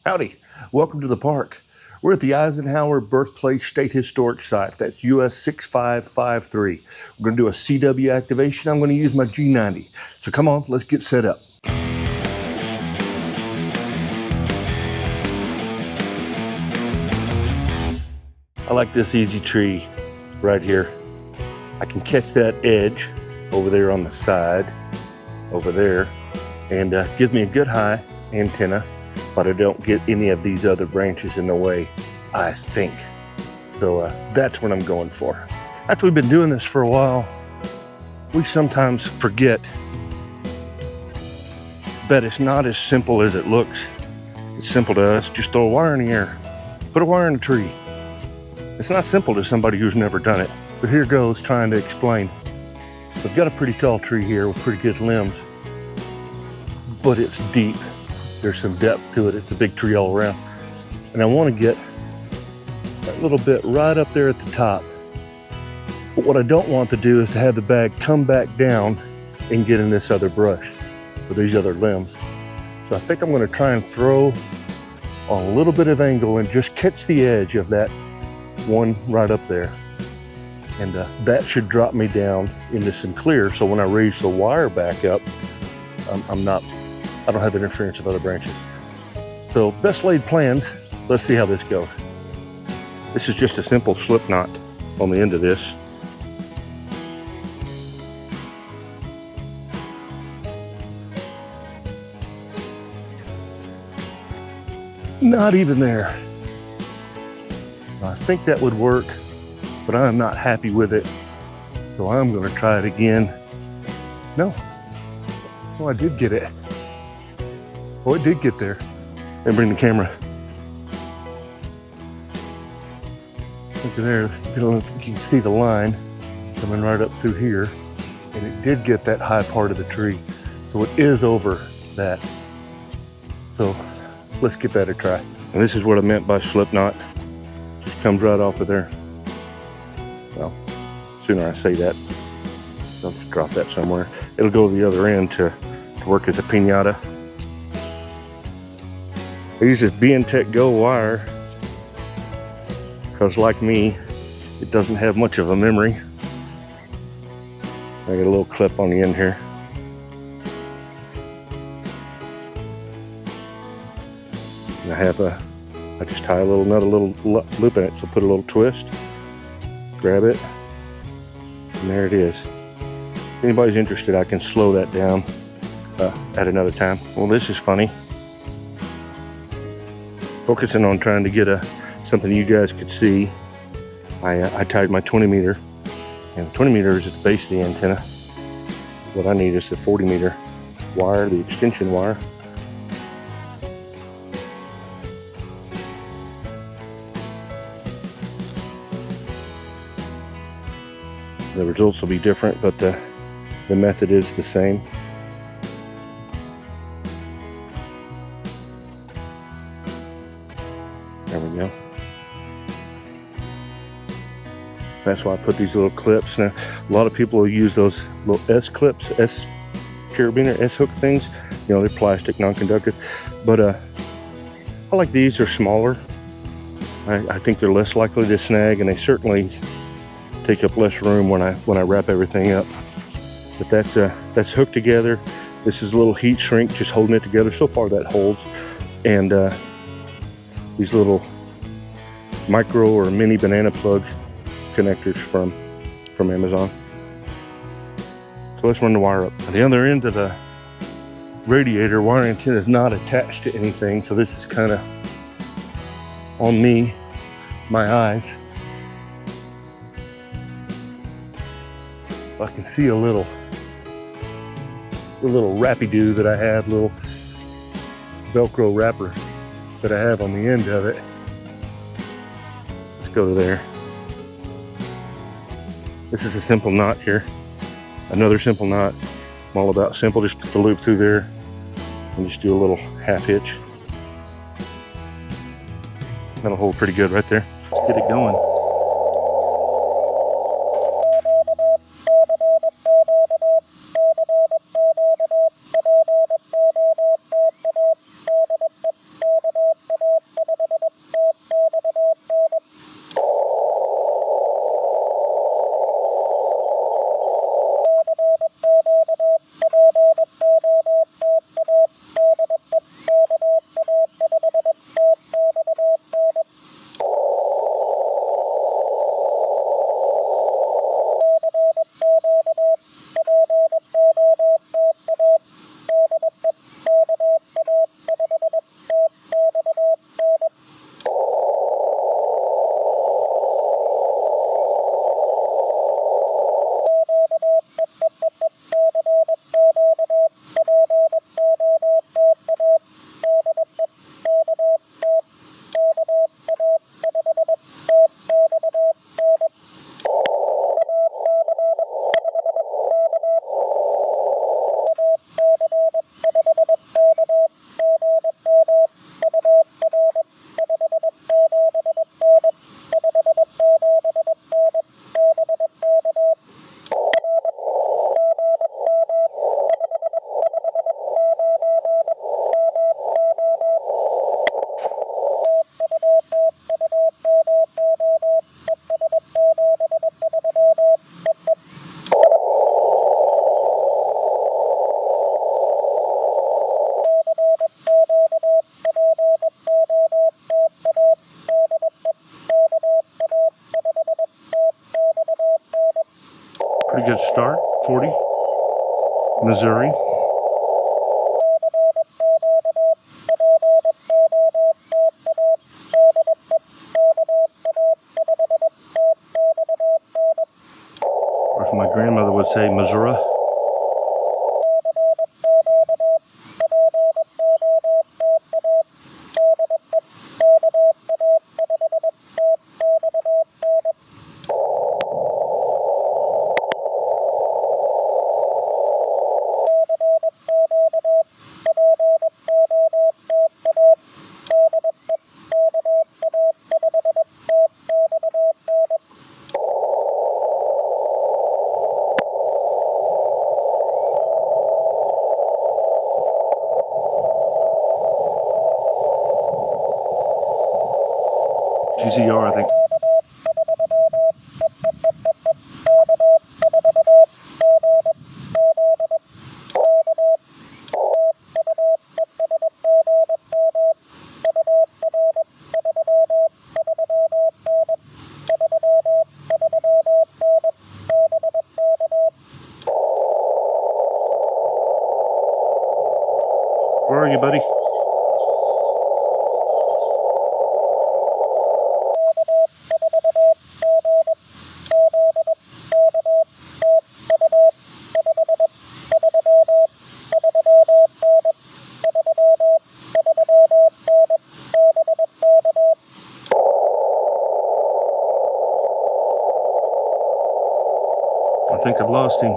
Howdy, welcome to the park. We're at the Eisenhower Birthplace State Historic Site. That's US-6553. We're going to do a CW activation. I'm going to use my G90. So come on, let's get set up. I like this easy tree right here. I can catch that edge over there on the side, over there, and gives me a good high antenna, but I don't get any of these other branches in the way, I think. So that's what I'm going for. After we've been doing this for a while, we sometimes forget that it's not as simple as it looks. It's simple to us, just throw a wire in the air, put a wire in a tree. It's not simple to somebody who's never done it, but here goes trying to explain. We've got a pretty tall tree here with pretty good limbs, but it's deep. There's some depth to it. It's a big tree all around. And I want to get that little bit right up there at the top. But what I don't want to do is to have the bag come back down and get in this other brush or these other limbs. So I think I'm going to try and throw on a little bit of angle and just catch the edge of that one right up there. And that should drop me down into some clear. So when I raise the wire back up, I don't have interference of other branches. So best laid plans. Let's see how this goes. This is just a simple slip knot on the end of this. Not even there. I think that would work, but I'm not happy with it. So I'm going to try it again. No. Oh, I did get it. Oh, it did get there. And bring the camera. Look at there. I don't know if you can see the line coming right up through here. And it did get that high part of the tree. So it is over that. So let's give that a try. And this is what I meant by slip knot. Just comes right off of there. Well, sooner I say that, I'll just drop that somewhere. It'll go to the other end to work as a piñata. I use this B&Tech Go wire because, like me, it doesn't have much of a memory. I got a little clip on the end here. And I just tie another little loop in it, so put a little twist, grab it, and there it is. If anybody's interested, I can slow that down at another time. Well, this is funny. Focusing on trying to get something you guys could see. I tied my 20 meter, and the 20 meter is at the base of the antenna. What I need is the 40 meter wire, the extension wire. The results will be different, but the method is the same. There we go. That's why I put these little clips. Now, a lot of people will use those little S clips, S carabiner, S hook things. You know, they're plastic, non-conductive. But I like these. They're smaller. I think they're less likely to snag, and they certainly take up less room when I wrap everything up. But that's hooked together. This is a little heat shrink, just holding it together. So far that holds. And these little micro or mini banana plug connectors from Amazon. So let's run the wire up. At the other end of the radiator, wire antenna is not attached to anything, so this is kind of on me, my eyes. I can see a little wrappy-doo that I have, little Velcro wrapper that I have on the end of it. Let's go to there. This is a simple knot here. Another simple knot. I'm all about simple. Just put the loop through there and just do a little half hitch. That'll hold pretty good right there. Let's get it going. Pretty good start. 40. Missouri. Or as my grandmother would say, Missouri. GCR, I think. Where are you, buddy? I think I've lost him.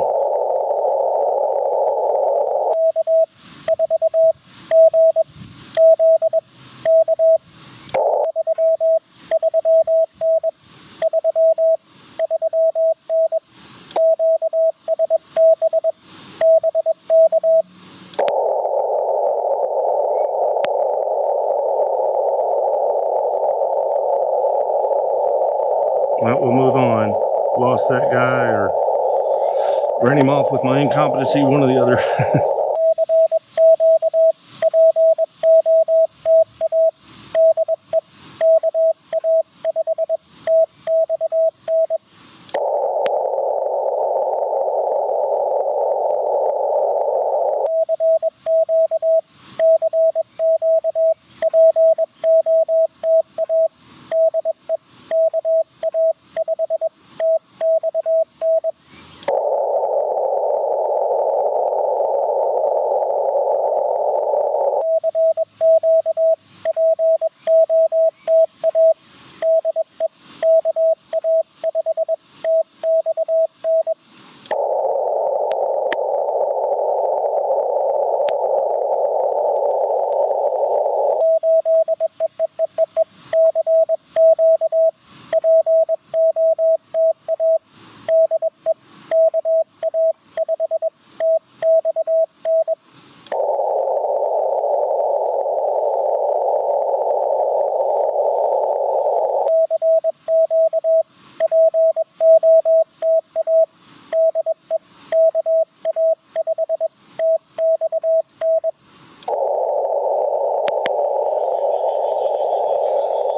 Well, we'll move on. Lost that guy or ran him off with my incompetency, one or the other.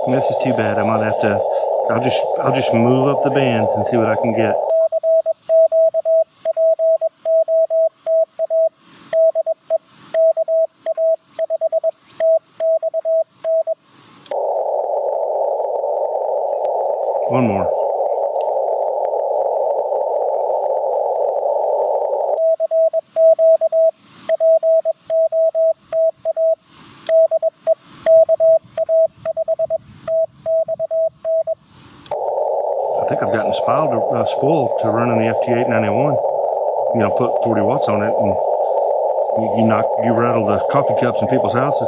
This is too bad. I might have to. I'll just move up the bands and see what I can get. One more. I think I've gotten spoiled to running the FT891. You know, put 40 watts on it and you rattle the coffee cups in people's houses.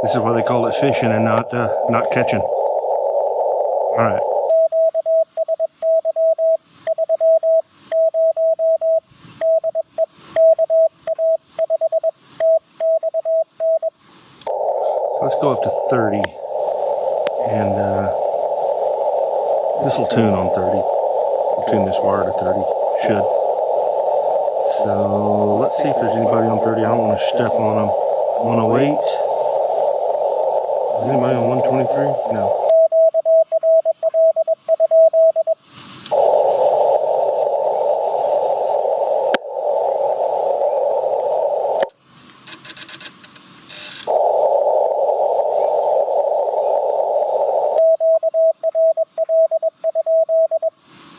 This is why they call it fishing and not catching. All right. Let's go up to 30, and this will tune on 30. We'll tune this wire to 30. Should. So let's see if there's anybody on 30. I don't want to step on them. 108. Is anybody on 123? No.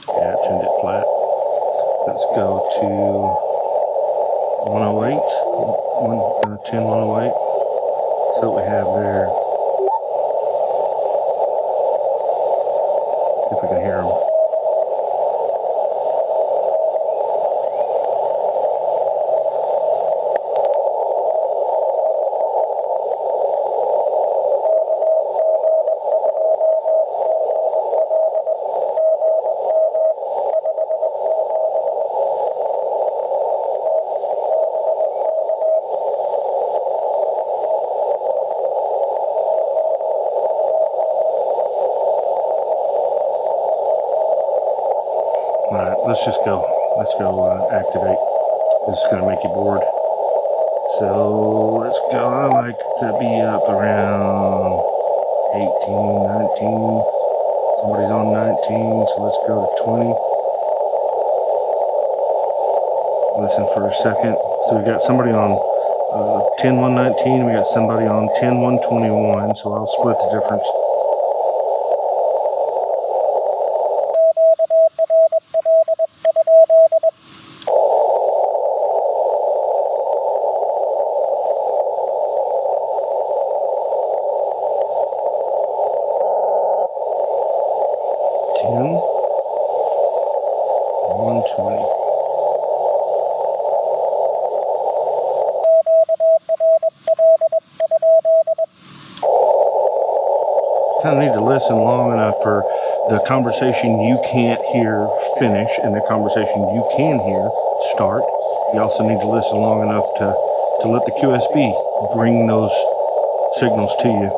Yeah, I tuned it flat. Let's go to 108. 10, 108. So what we have there. See if we can hear them. Alright, let's just go. Let's go activate. This is going to make you bored. So let's go. I like to be up around 18, 19. Somebody's on 19, so let's go to 20. Listen for a second. So we got somebody on 10, 119. We got somebody on 10, 121. So I'll split the difference. Kind of need to listen long enough for the conversation you can't hear finish and the conversation you can hear start. You also need to listen long enough to let the QSB bring those signals to you.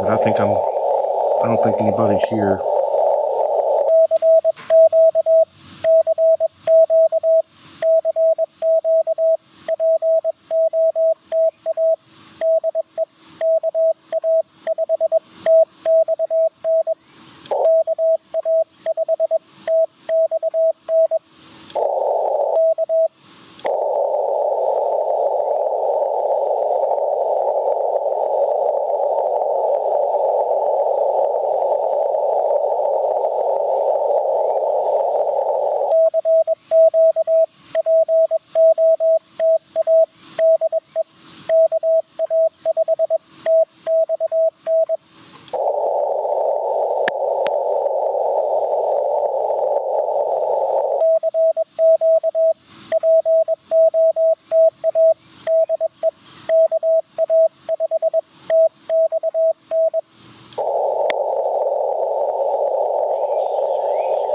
But I don't think anybody's here.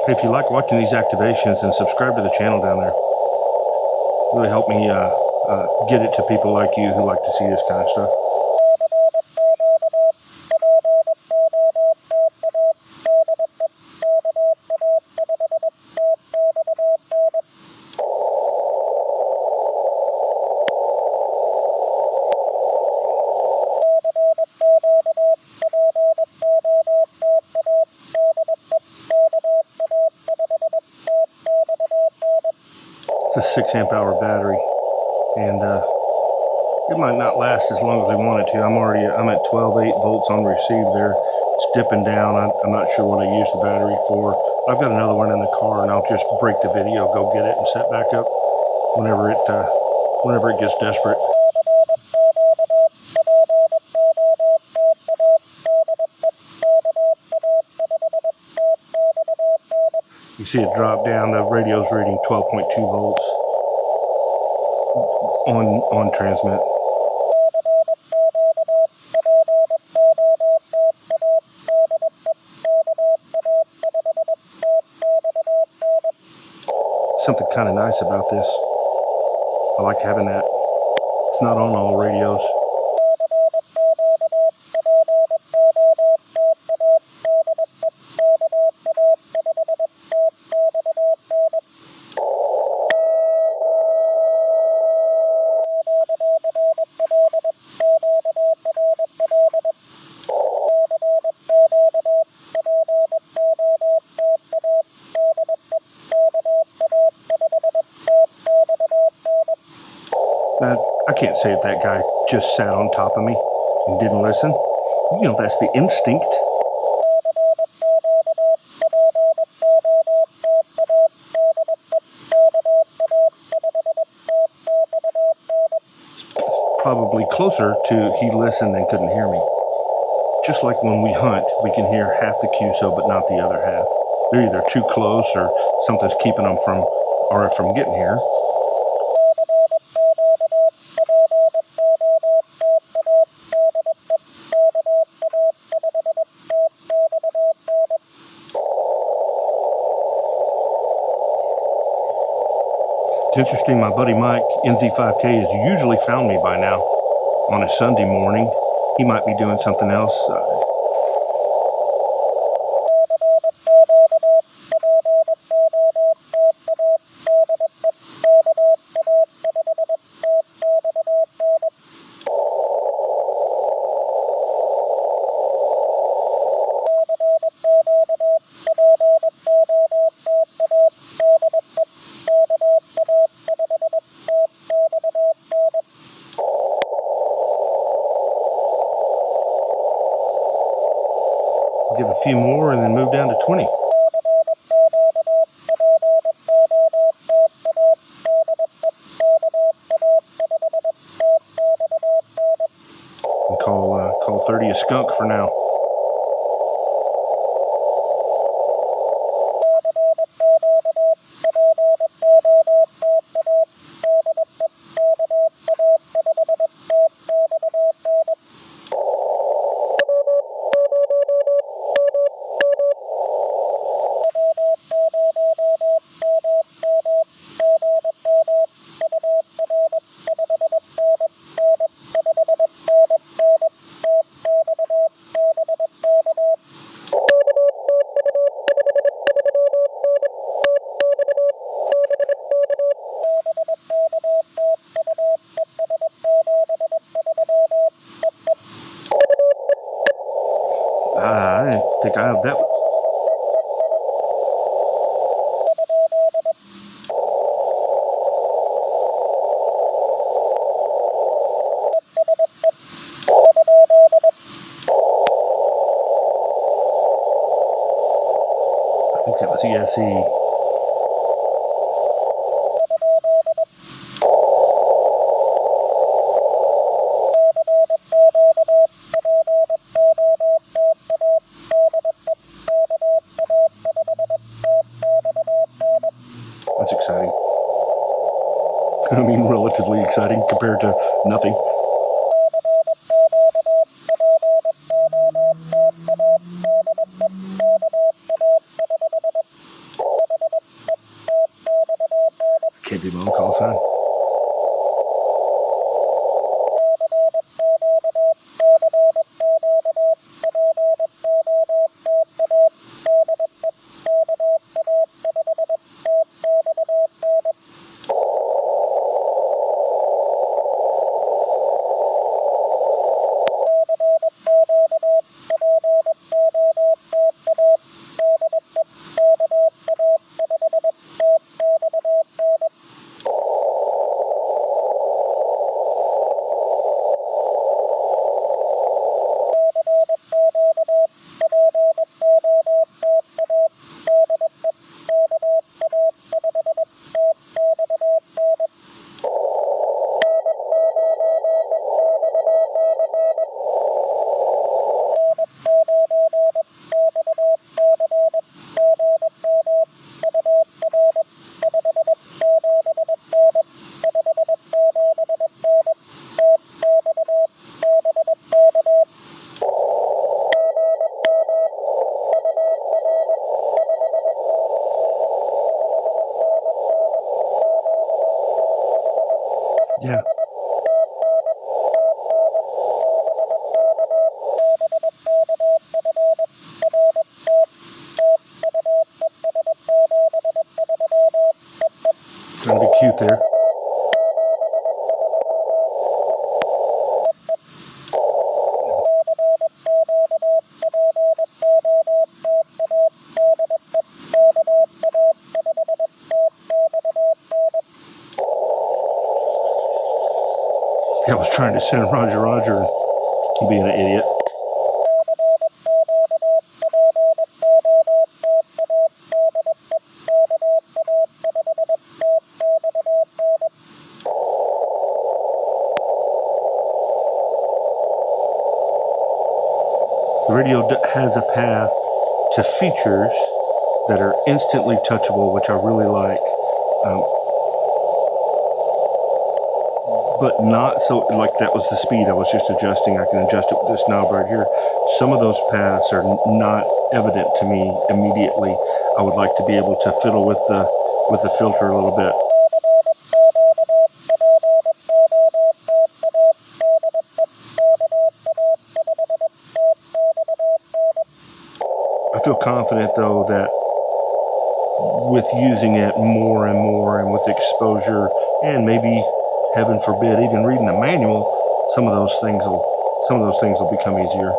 If you like watching these activations, then subscribe to the channel down there. Really help me get it to people like you who like to see this kind of stuff. It's a 6 amp hour battery, and it might not last as long as we want it to. I'm at 12.8 volts on receive there. It's dipping down. I'm not sure what I use the battery for. I've got another one in the car, and I'll just break the video, go get it, and set back up whenever it gets desperate. You see it drop down. The radio's reading 12.2 volts on transmit. Something kind of nice about this. I like having that. It's not on all radios. Now, I can't say that guy just sat on top of me and didn't listen. You know, that's the instinct. It's probably closer to he listened and couldn't hear me. Just like when we hunt, we can hear half the QSO but not the other half. They're either too close or something's keeping them from getting here. It's interesting, my buddy Mike, NZ5K, has usually found me by now on a Sunday morning. He might be doing something else. Give a few more and then move down to 20. And call 30 a skunk for now. I didn't think I have that. I think that was ESE. That's exciting. I mean, relatively exciting compared to nothing. Can't do my own call sign. Yeah. Trying to be cute there. I was trying to send Roger Roger and being an idiot. The radio has a path to features that are instantly touchable, which I really like. But not so, like that was the speed I was just adjusting. I can adjust it with this knob right here. Some of those paths are not evident to me immediately. I would like to be able to fiddle with the filter a little bit. I feel confident though that with using it more and more and with exposure and maybe, heaven forbid, even reading the manual, some of those things will become easier.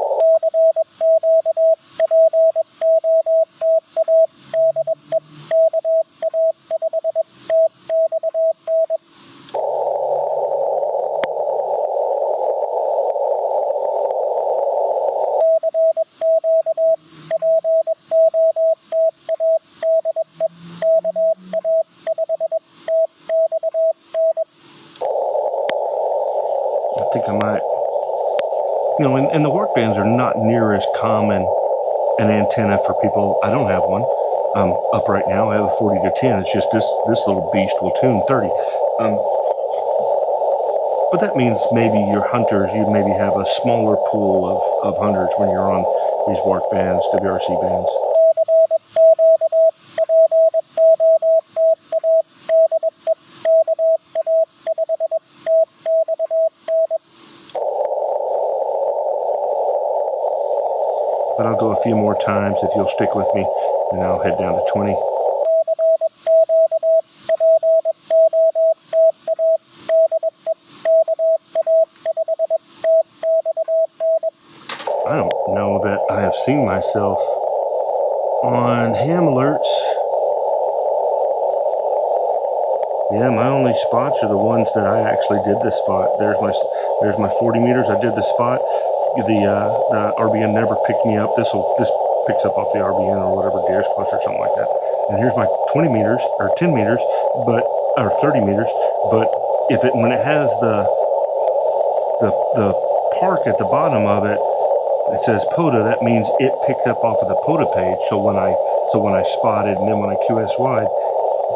I think I might, and the work bands are not near as common an antenna for people. I don't have one up right now. I have a 40 to 10. It's just this little beast will tune 30. But that means maybe your hunters, you maybe have a smaller pool of hunters when you're on these work bands, WRC bands. But I'll go a few more times if you'll stick with me, and I'll head down to 20. I don't know that I have seen myself on ham alerts. Yeah, my only spots are the ones that I actually did the spot. There's my 40 meters. I did the spot. The RBN never picked me up. This picks up off the RBN or whatever, Deer's Clutch or something like that. And here's my 20 meters or 10 meters, or 30 meters. But when it has the park at the bottom of it, it says POTA. That means it picked up off of the POTA page. So when I spotted and then when I QSY'd,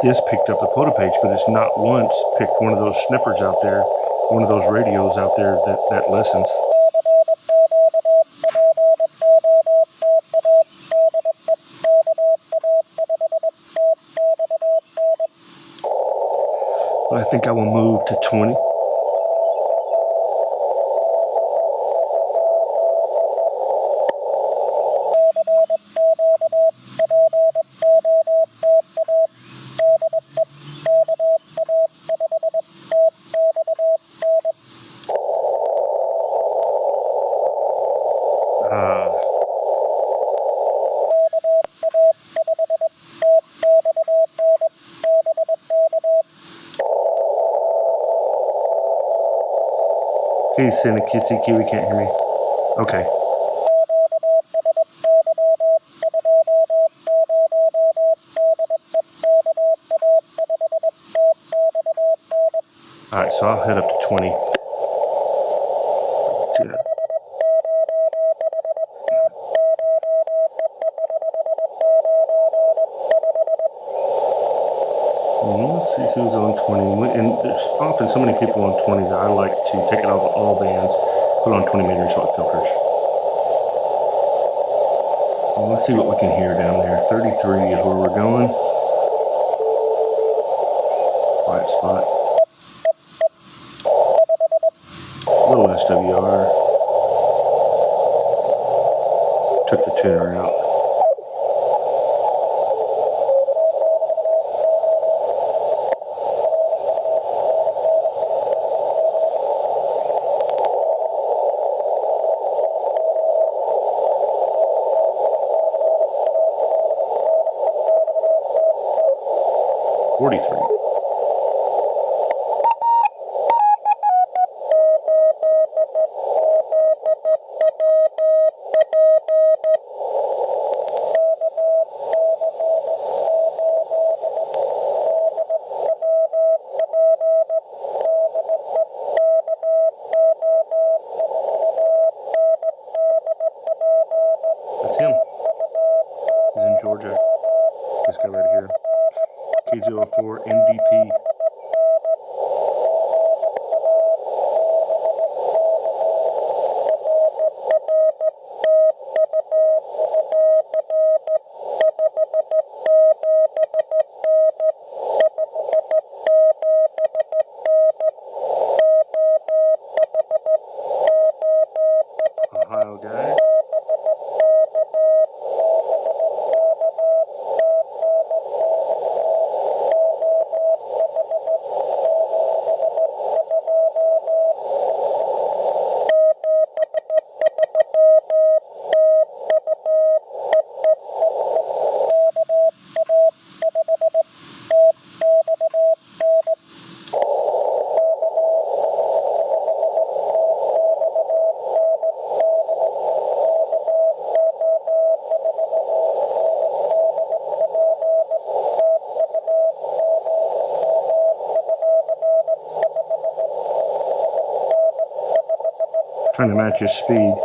this picked up the POTA page, but it's not once picked one of those snippers out there, one of those radios out there that listens. But I think I will move to 20. Hey, CQ, we can't hear me. Okay. All right, so I'll head up to 20. Let's see that. Let's see who's on 20. And there's often so many people on 20 that I like to take it off of all bands, put on 20 meters so it filters. Well, let's see what we can hear down there. 33 is where we're going. Quiet spot. A little SWR. Took the tuner out. Georgia. This guy right here. K04 NDP. Ohio guy. Trying to match his speed.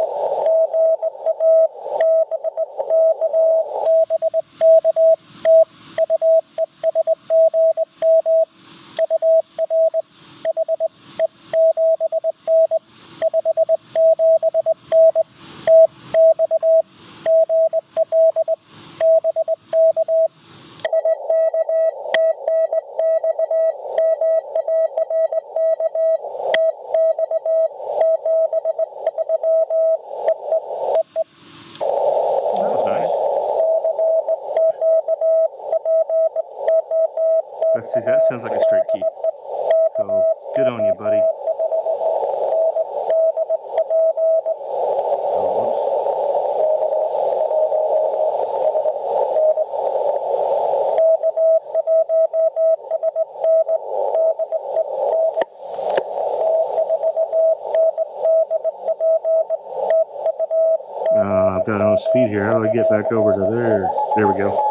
Let's see, that sounds like a straight key. So, good on you, buddy. I've got on speed here. How do I get back over to there? There we go.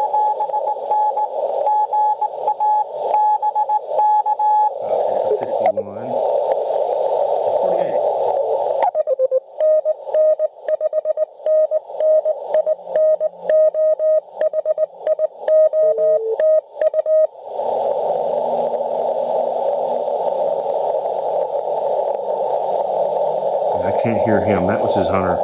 I can't hear him. That was his hunter.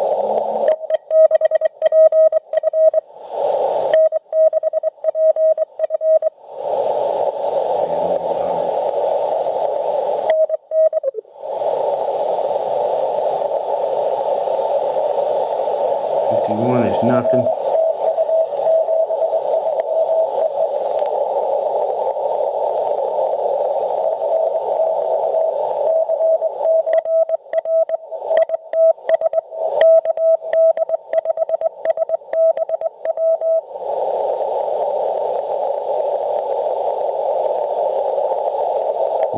One is nothing.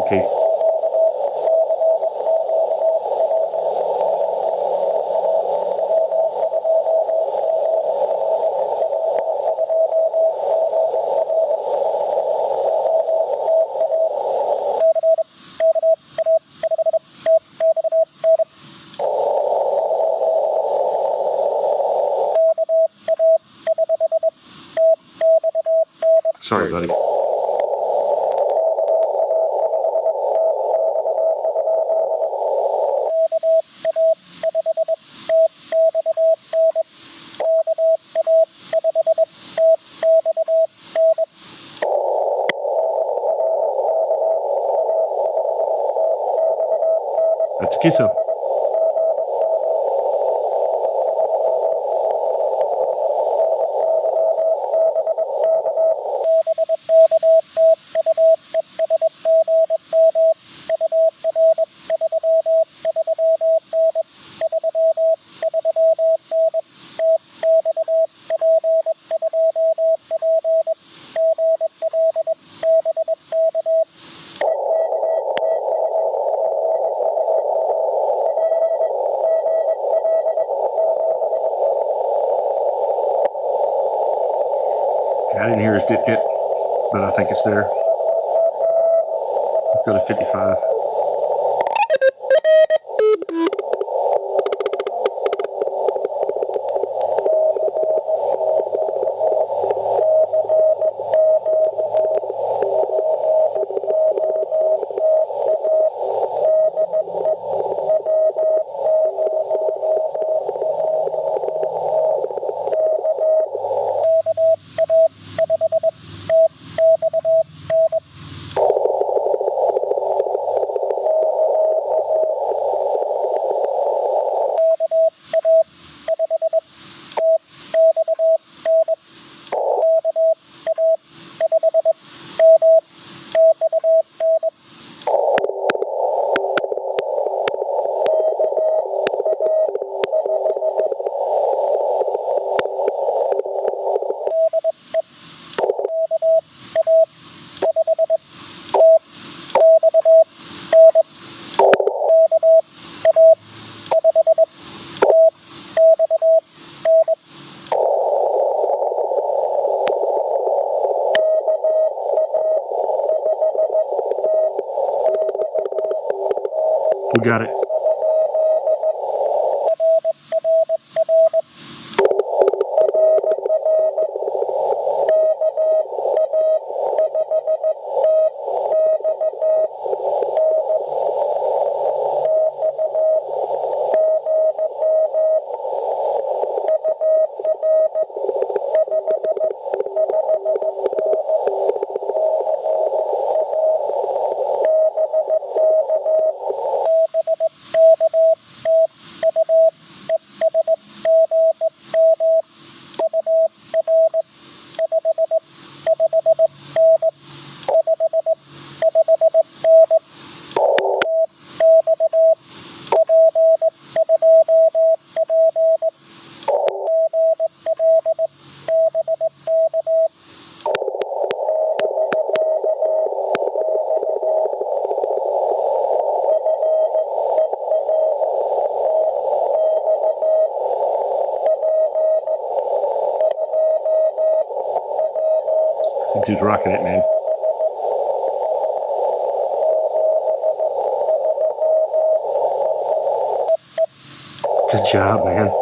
Okay. Sorry, buddy. That's a queso. I didn't hear his DitWit, but I think it's there. Let's go to 55. We got it. Dude's rocking it, man. Good job, man.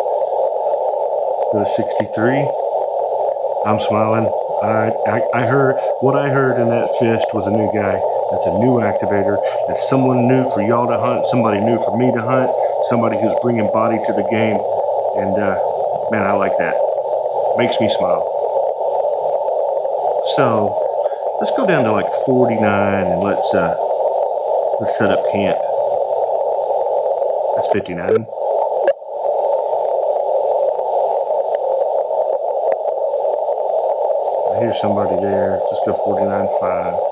Go to 63. I'm smiling. I heard what I heard in that fist was a new guy. That's a new activator. That's someone new for y'all to hunt. Somebody new for me to hunt. Somebody who's bringing body to the game. And man, I like that. Makes me smile. So let's go down to like 49 and let's set up camp. That's 59. I hear somebody there. Let's go 49.5.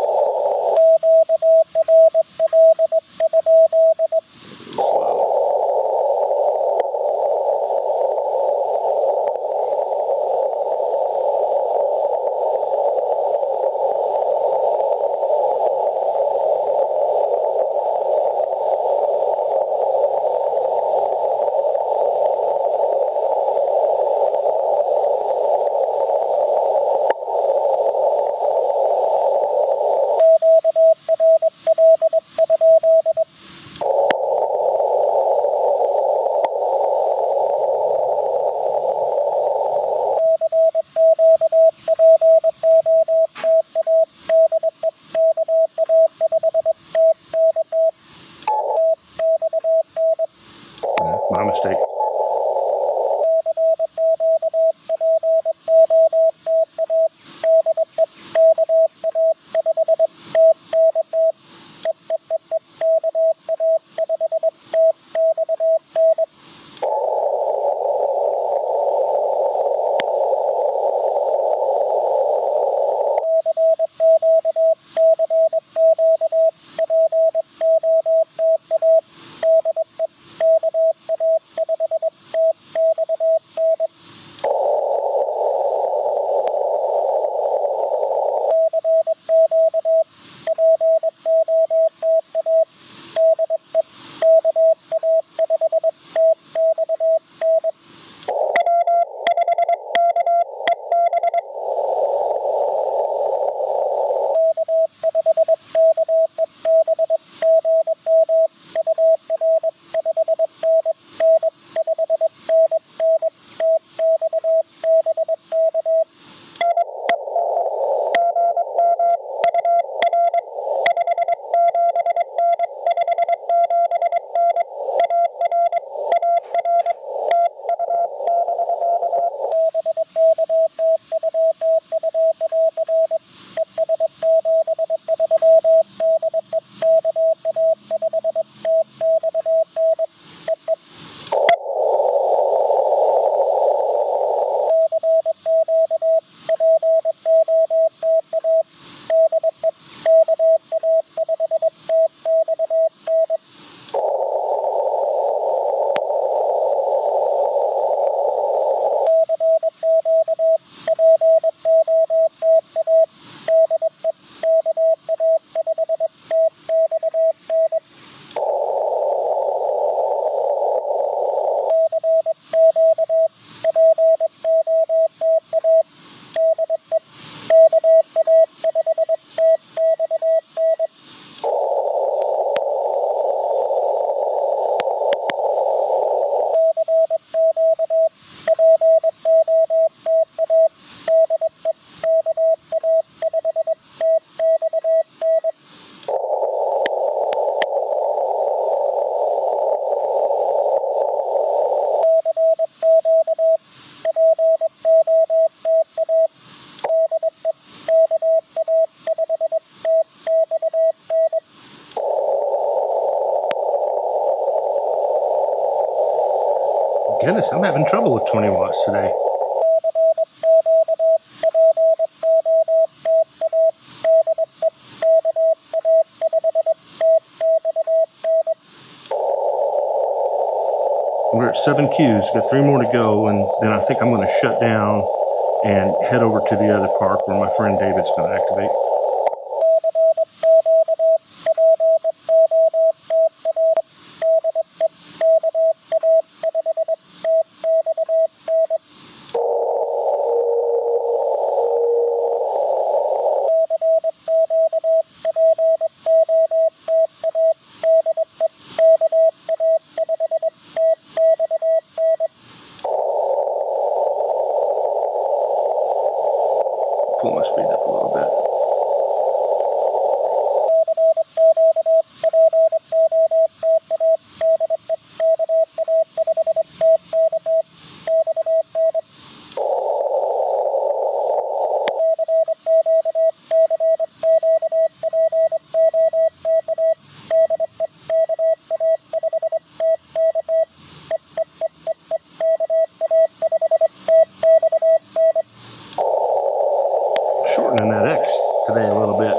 I'm having trouble with 20 watts today. We're at 7 Qs, got 3 more to go, and then I think I'm going to shut down and head over to the other park where my friend David's going to activate. Pull my speed up a little bit. Shortening that X today a little bit.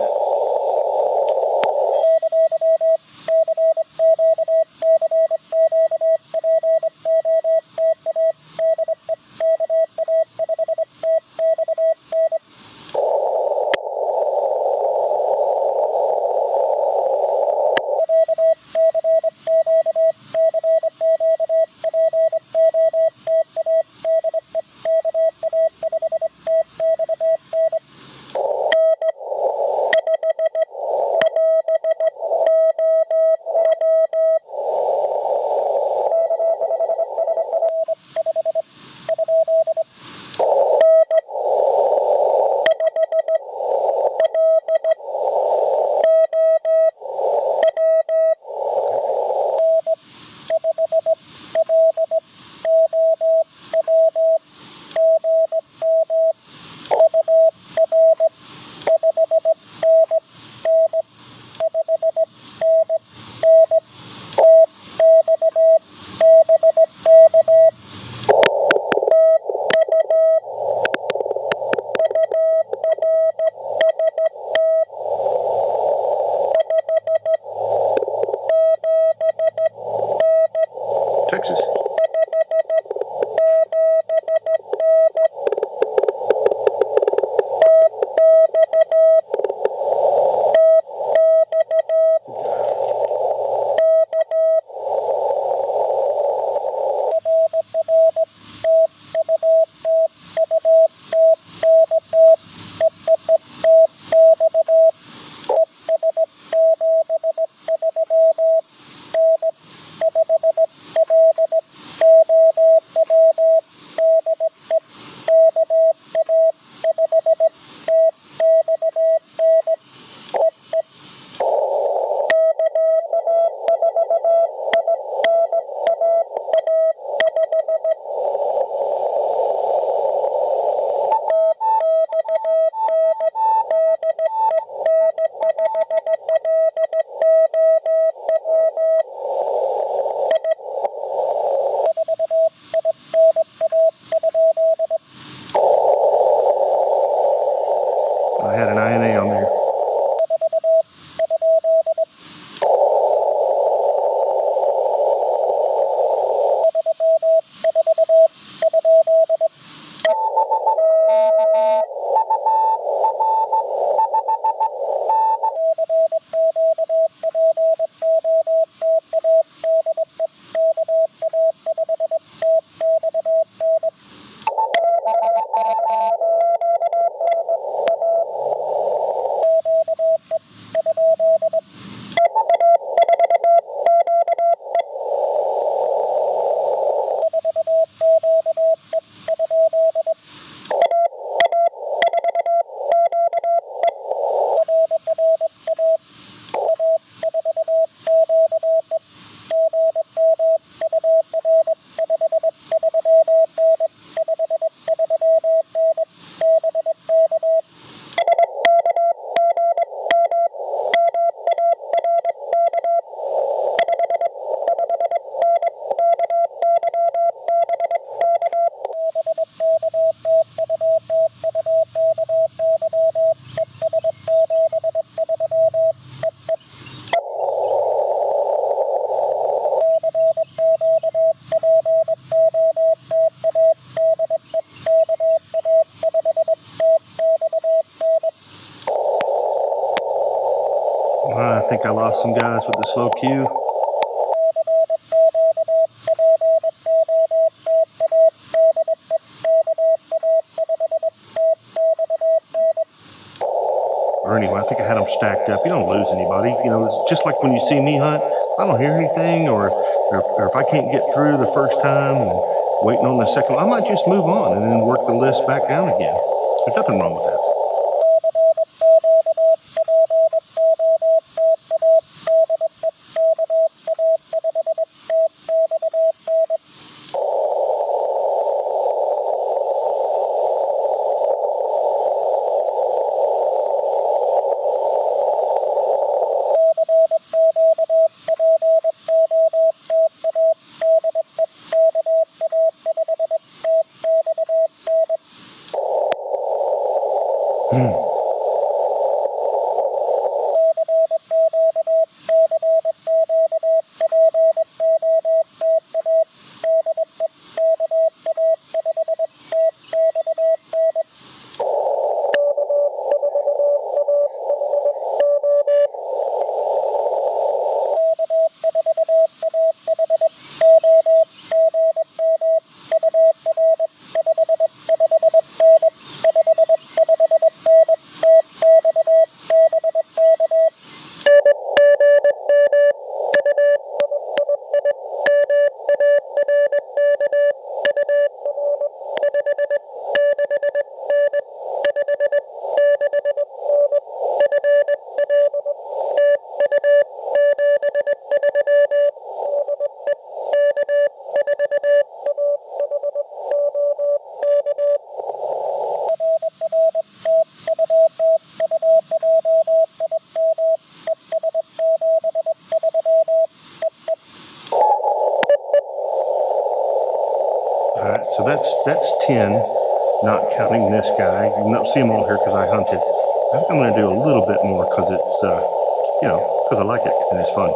Texas. I had an INA on there. think I lost some guys with the slow queue. Or anyway, I think I had them stacked up. You don't lose anybody. You know, it's just like when you see me hunt, I don't hear anything, or if I can't get through the first time and waiting on the second, I might just move on and then work the list back down again. There's nothing wrong with that. So that's 10, not counting this guy. You don't see them all here because I hunted. I think I'm going to do a little bit more because it's, you know, because I like it and it's fun.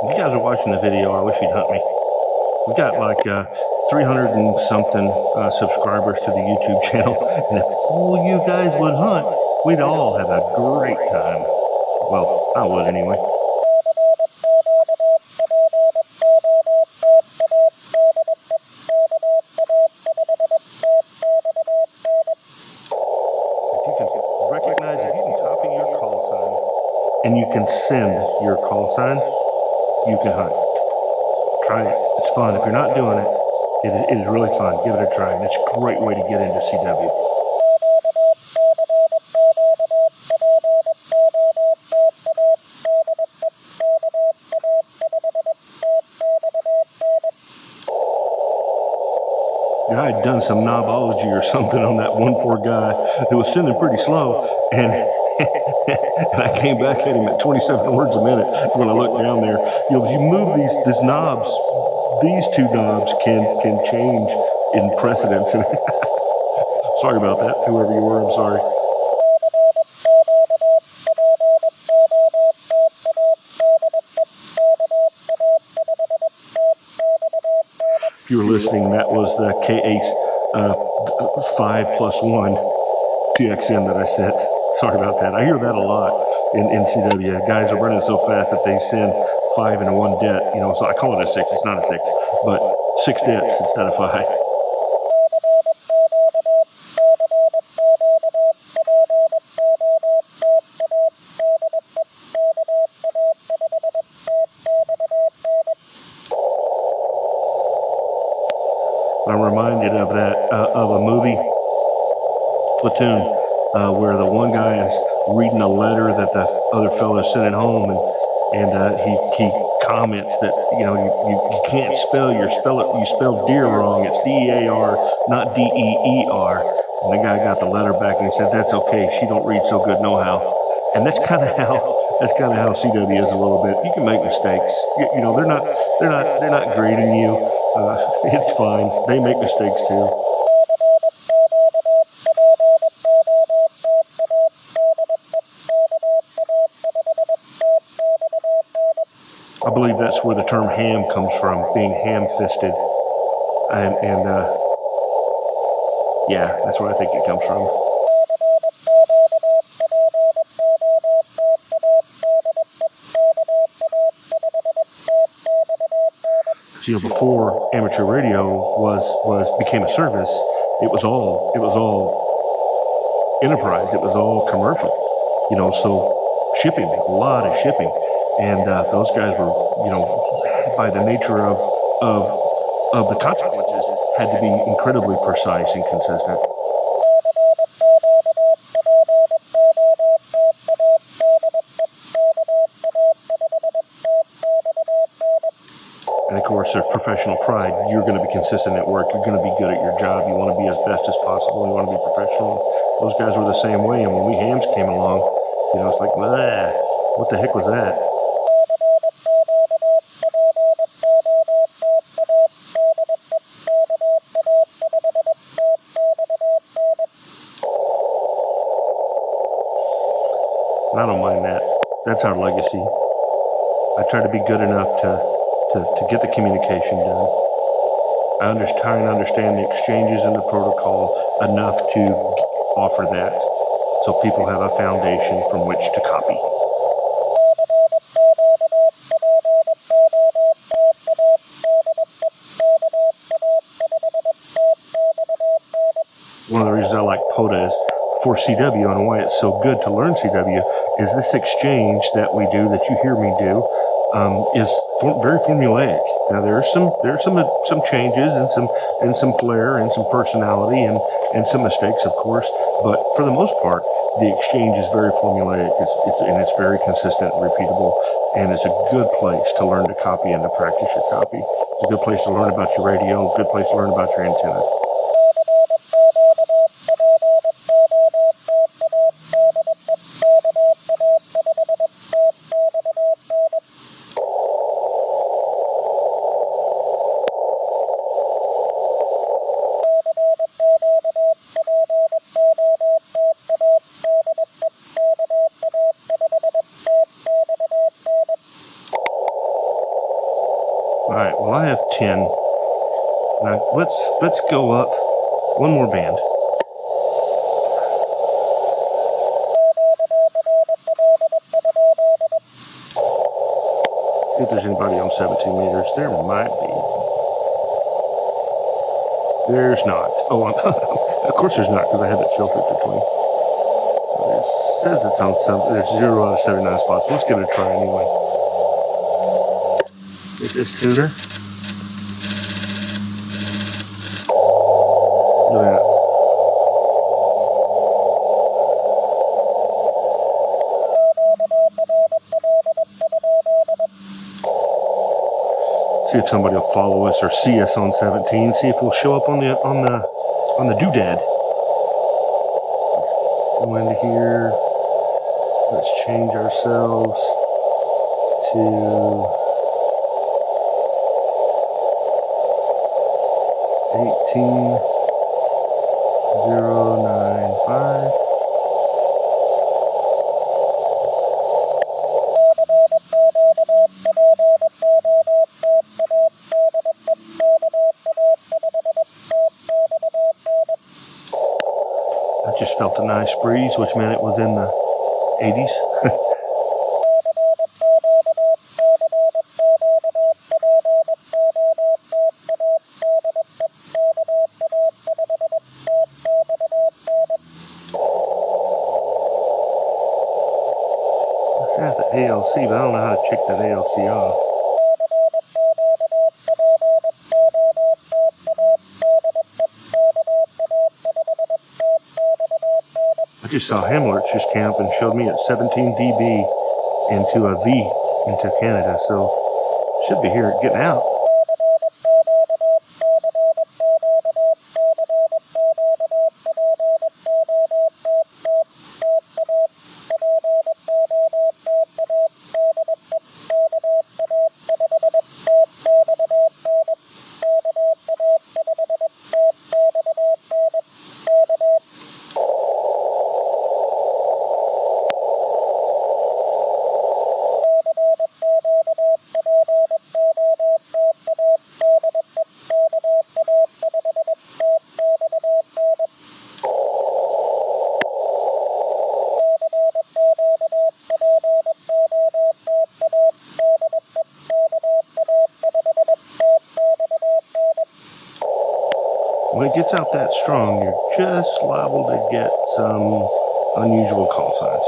If you guys are watching the video, I wish you'd hunt me. We've got like 300 and something subscribers to the YouTube channel, and if all you guys would hunt, we'd all have a great time. Well, I would anyway. If you can copy your call sign and you can send your call sign, you can hunt. Try it. It's fun. If you're not doing it, it is really fun. Give it a try. And it's a great way to get into CW. I had done some knobology or something on that one poor guy who was sending pretty slow, and and I came back at him at 27 words a minute when I looked down there. You know, if you move these knobs, these two knobs can change in precedence. Sorry about that, whoever you were, I'm sorry. If you were listening, that was the KACE 5+1 TXN that I sent. Sorry about that. I hear that a lot in CW. Guys are running so fast that they send 5 and 1 det. You know, so I call it a 6. It's not a 6, but 6 dets instead of 5. I'm reminded of that of a movie, Platoon, where the one guy is reading a letter that the other fellow is sending home, and he comments that you can't spell you spelled deer wrong. It's DEAR, not DEER. And the guy got the letter back and he said that's okay. She don't read so good, no how. And that's kind of how CW is a little bit. You can make mistakes. They're not grading you. It's fine. They make mistakes too. I believe that's where the term ham comes from, being ham-fisted. And yeah, that's where I think it comes from. So, before amateur radio became a service, it was all enterprise. It was all commercial. So shipping, a lot of shipping, and those guys were, by the nature of the consequences, had to be incredibly precise and consistent. And of course, there's professional pride. You're going to be consistent at work. You're going to be good at your job. You want to be as best as possible. You want to be professional. Those guys were the same way. And when we hams came along, it's like, what the heck was that? And I don't mind that. That's our legacy. I try to be good enough to get the communication done. I try and understand the exchanges and the protocol enough to offer that so people have a foundation from which to copy. One of the reasons I like POTA is for CW, and why it's so good to learn CW is this exchange that we do, that you hear me do, is very formulaic. Now there are some changes and some flair and some personality and some mistakes, of course, but for the most part, the exchange is very formulaic. It's very consistent and repeatable, and it's a good place to learn to copy and to practice your copy. It's a good place to learn about your radio, a good place to learn about your antenna. All right, well, I have 10. Now, let's go up one more band. See if there's anybody on 17 meters. There might be. There's not. Oh, of course there's not, because I have it filtered to 20. It says it's on some. There's 0 out of 79 spots. Let's give it a try anyway. Get this tuner. Look at that. See if somebody will follow us or see us on 17. See if we'll show up on the doodad. Let's go into here. Let's change ourselves to 18095. I just felt a nice breeze, which meant it was in the 80s. I have the ALC, but I don't know how to check that ALC off. I just saw Hamlet just came up and showed me at 17 dB into a V into Canada, so should be here getting out. When it gets out that strong, you're just liable to get some unusual call signs.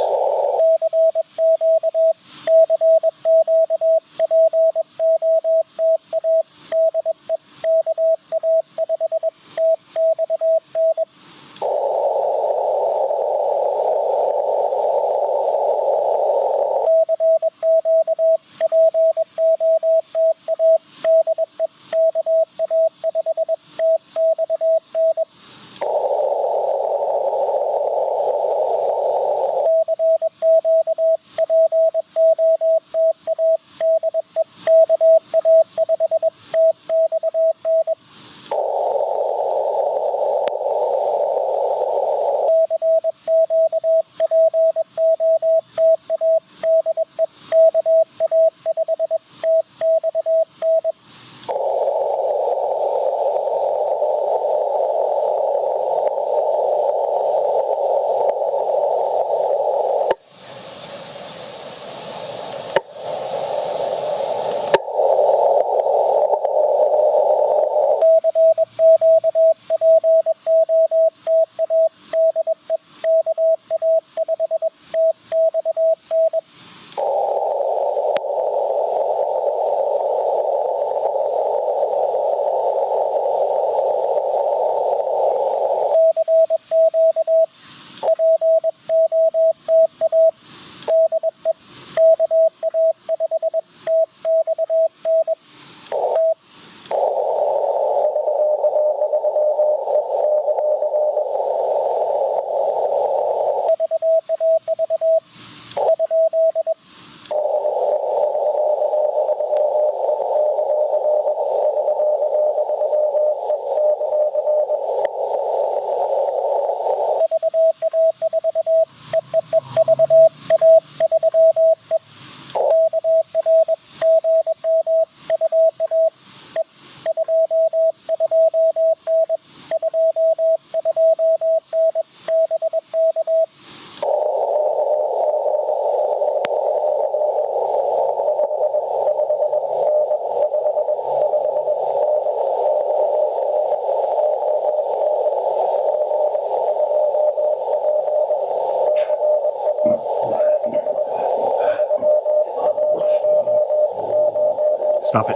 Stop it.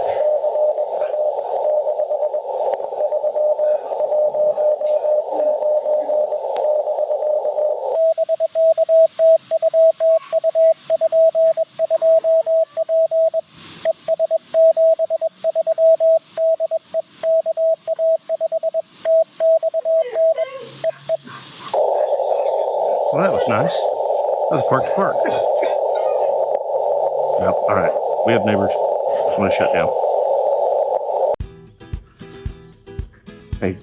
Well, that was nice. That was park to park. Yep. All right. We have neighbors. I'm going to shut down. Hey,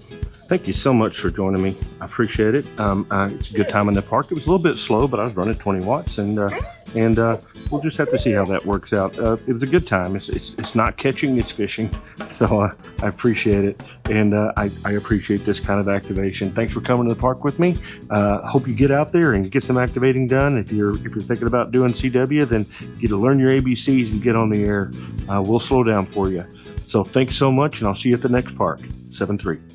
thank you so much for joining me. I appreciate it. It's a good time in the park. It was a little bit slow, but I was running 20 watts, and we'll just have to see how that works out. It was a good time. It's not catching, it's fishing. So I appreciate it, and I appreciate this kind of activation. Thanks for coming to the park with me. Hope you get out there and get some activating done. If you're thinking about doing CW, then get to learn your ABCs and get on the air. We'll slow down for you. So thanks so much, and I'll see you at the next park. 7-3.